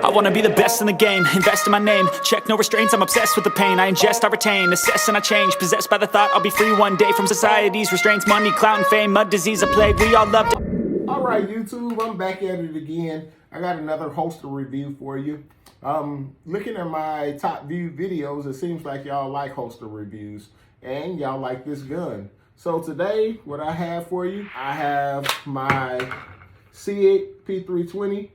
I wanna be the best in the game, invest in my name. Check no restraints, I'm obsessed with the pain. I ingest, I retain, assess and I change. Possessed by the thought I'll be free one day from society's restraints. Money, clout and fame, mud, disease, a plague. We all love to... All right, YouTube, I'm back at it again. I got another holster review for you. Looking at my top view videos, it seems like y'all like holster reviews and y'all like this gun. So today, what I have for you, I have my SIG P320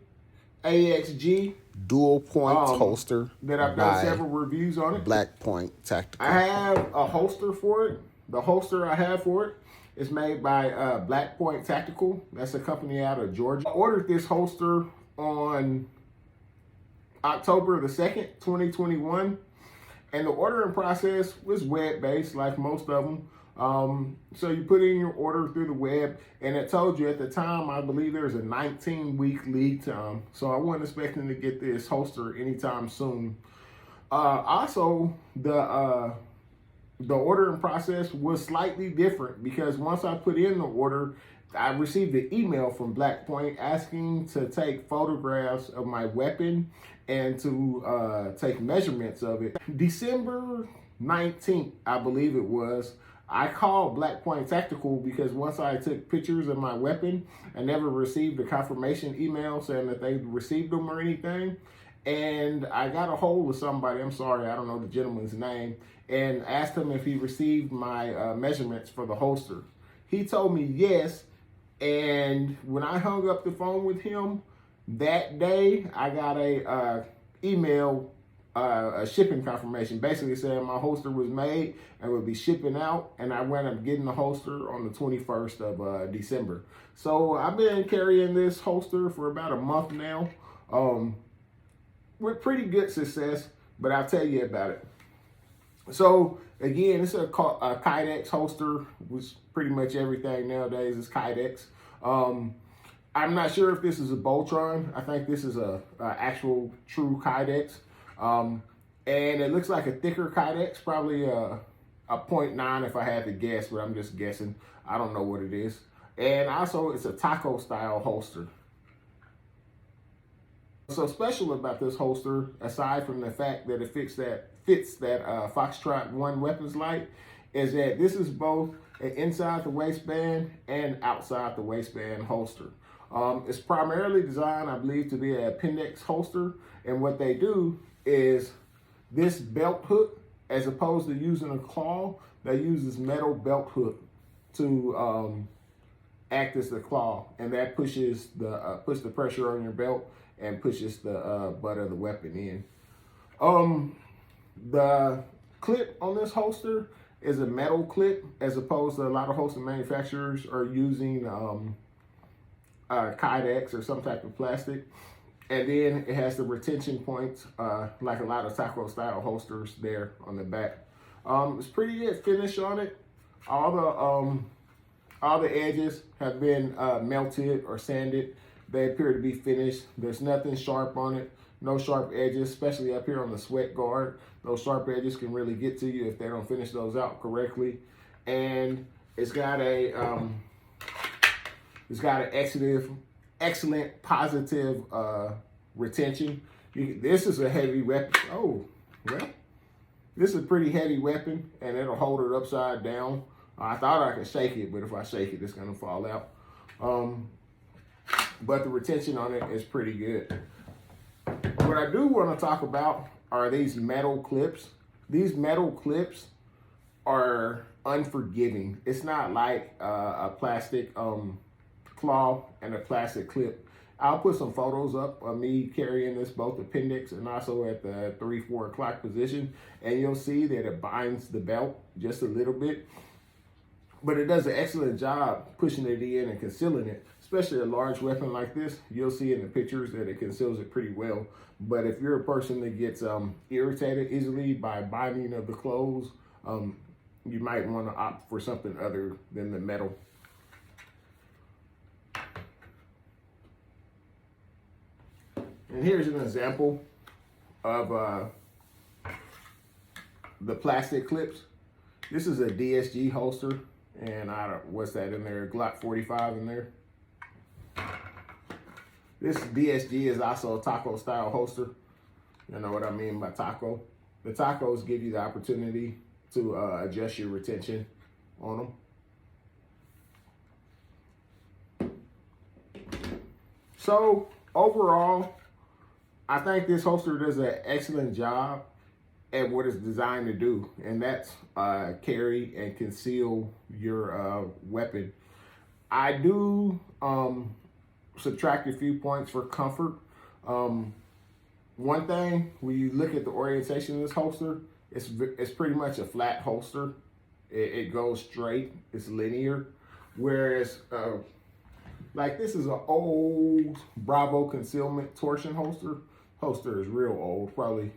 AXG DualPoint holster that I've done several reviews on it. BlackPoint tactical. I have a holster for it. The holster I have for it is made by BlackPoint Tactical. That's a company out of Georgia. I ordered this holster on October the 2nd, 2021. And the ordering process was web-based, like most of them. So you put in your order through the web, and it told you at the time, I believe there's a 19-week lead time. So I wasn't expecting to get this holster anytime soon. Also, the ordering process was slightly different because once I put in the order, I received an email from BlackPoint asking to take photographs of my weapon and to take measurements of it. December 19th, I believe it was, I called BlackPoint Tactical because once I took pictures of my weapon, I never received a confirmation email saying that they received them or anything. And I got a hold of somebody, I'm sorry, I don't know the gentleman's name, and asked him if he received my measurements for the holster. He told me yes, and when I hung up the phone with him that day, I got a email, a shipping confirmation, basically saying my holster was made and would be shipping out, and I wound up getting the holster on the 21st of December. So I've been carrying this holster for about a month now, with pretty good success, but I'll tell you about it. So again, it's a Kydex holster, which pretty much everything nowadays is Kydex. I'm not sure if this is a Boltron. I think this is a actual true Kydex. And it looks like a thicker Kydex, probably a 0.9 if I had to guess, but I'm just guessing. I don't know what it is. And also it's a taco style holster. So special about this holster, aside from the fact that it fits that Foxtrot 1 weapons light, is that this is both an inside the waistband and outside the waistband holster. It's primarily designed, I believe, to be an Appendix holster, and what they do is this belt hook, as opposed to using a claw, they use this metal belt hook to act as the claw, and that pushes puts the pressure on your belt and pushes the butt of the weapon in. The clip on this holster is a metal clip, as opposed to a lot of holster manufacturers are using Kydex or some type of plastic. And then it has the retention points, like a lot of taco style holsters there on the back. It's pretty good finish on it. All the edges have been melted or sanded. They appear to be finished. There's nothing sharp on it. No sharp edges, especially up here on the sweat guard. Those sharp edges can really get to you if they don't finish those out correctly. And it's got an excellent positive retention. This is a heavy weapon. Oh, well, this is a pretty heavy weapon, and it'll hold it upside down. I thought I could shake it, but if I shake it, it's gonna fall out. But the retention on it is pretty good. What I do want to talk about are these metal clips. These metal clips are unforgiving. It's not like a plastic claw and a plastic clip. I'll put some photos up of me carrying this both appendix and also at the 3-4 o'clock position, and you'll see that it binds the belt just a little bit. But it does an excellent job pushing it in and concealing it, especially a large weapon like this. You'll see in the pictures that it conceals it pretty well. But if you're a person that gets irritated easily by binding of the clothes, you might want to opt for something other than the metal. And here's an example of the plastic clips. This is a DSG holster, and what's that in there? A Glock 45 in there. This DSG is also a taco style holster. You know what I mean by taco. The tacos give you the opportunity to adjust your retention on them. So overall, I think this holster does an excellent job at what it's designed to do, and that's carry and conceal your weapon. I do subtract a few points for comfort. One thing, when you look at the orientation of this holster, it's pretty much a flat holster. It goes straight, it's linear. Whereas, like this is an old Bravo concealment torsion holster. Holster is real old, probably,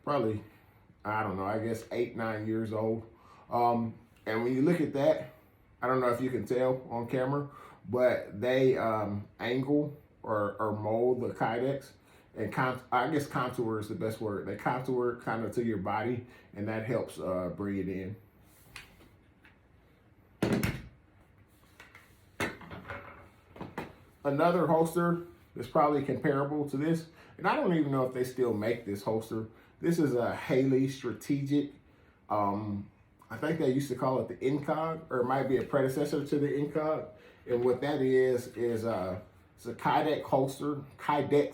I don't know, I guess 8-9 years old. And when you look at that, I don't know if you can tell on camera, but they angle or mold the kydex, and I guess contour is the best word. They contour kind of to your body, and that helps bring it in. Another holster that's probably comparable to this, and I don't even know if they still make this holster. This is a Haley Strategic. I think they used to call it the Incog, or it might be a predecessor to the Incog. And what that is it's a Kydex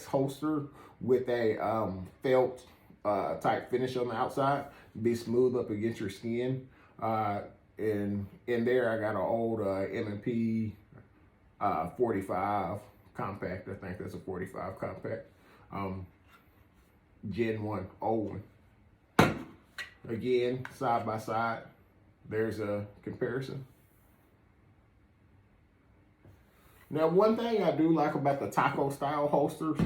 holster with a felt type finish on the outside, be smooth up against your skin. And in there, I got an old M&P 45 compact. I think that's a 45 compact. Gen 1, old one. Again, side by side, there's a comparison. Now, one thing I do like about the taco style holsters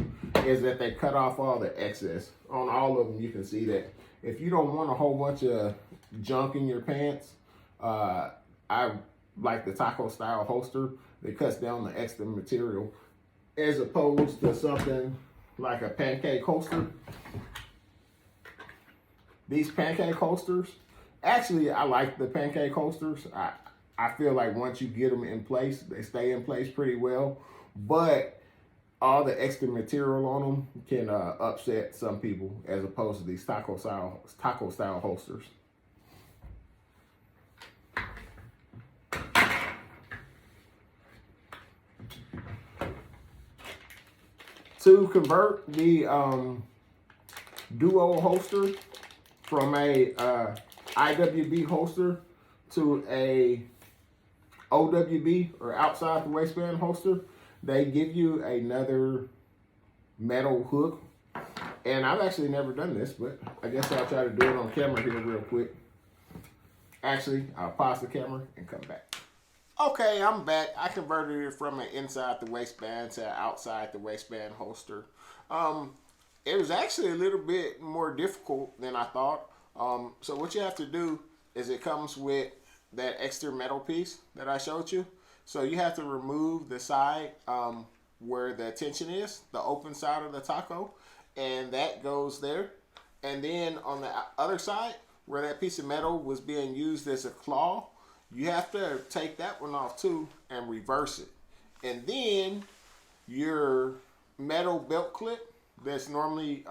is that they cut off all the excess. On all of them, you can see that. If you don't want a whole bunch of junk in your pants, I like the taco style holster that cuts down the extra material, as opposed to something like a pancake holster. These pancake holsters, actually, I like the pancake holsters. I feel like once you get them in place, they stay in place pretty well. But all the extra material on them can upset some people, as opposed to these taco style holsters. To convert the Duo holster from a IWB holster to a OWB, or outside the waistband holster, they give you another metal hook. And I've actually never done this, but I guess I'll try to do it on camera here real quick. Actually, I'll pause the camera and come back. Okay, I'm back. I converted it from an inside the waistband to an outside the waistband holster. It was actually a little bit more difficult than I thought. So what you have to do is, it comes with that extra metal piece that I showed you. So you have to remove the side where the tension is, the open side of the taco, and that goes there. And then on the other side, where that piece of metal was being used as a claw, you have to take that one off too and reverse it. And then your metal belt clip that's normally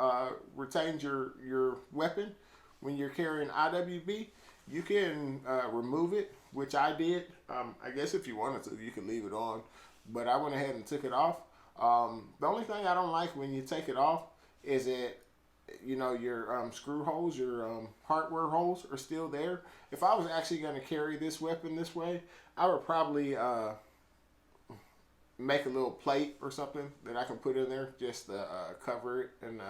retains your weapon when you're carrying IWB, you can remove it, which I did. I guess if you wanted to, you could leave it on, but I went ahead and took it off. The only thing I don't like when you take it off is that, you know, your screw holes, your hardware holes are still there. If I was actually going to carry this weapon this way, I would probably make a little plate or something that I can put in there just to cover it and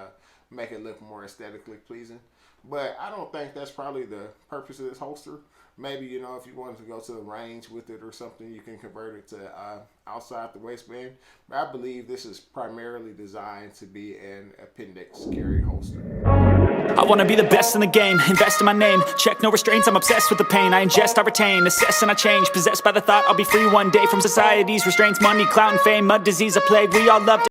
make it look more aesthetically pleasing. But I don't think that's probably the purpose of this holster. Maybe, you know, if you wanted to go to the range with it or something, you can convert it to outside the waistband. But I believe this is primarily designed to be an appendix carry holster. I wanna be the best in the game, invest in my name. Check no restraints, I'm obsessed with the pain. I ingest, I retain, assess and I change. Possessed by the thought I'll be free one day from society's restraints. Money, clout and fame, mud, disease, a plague. We all love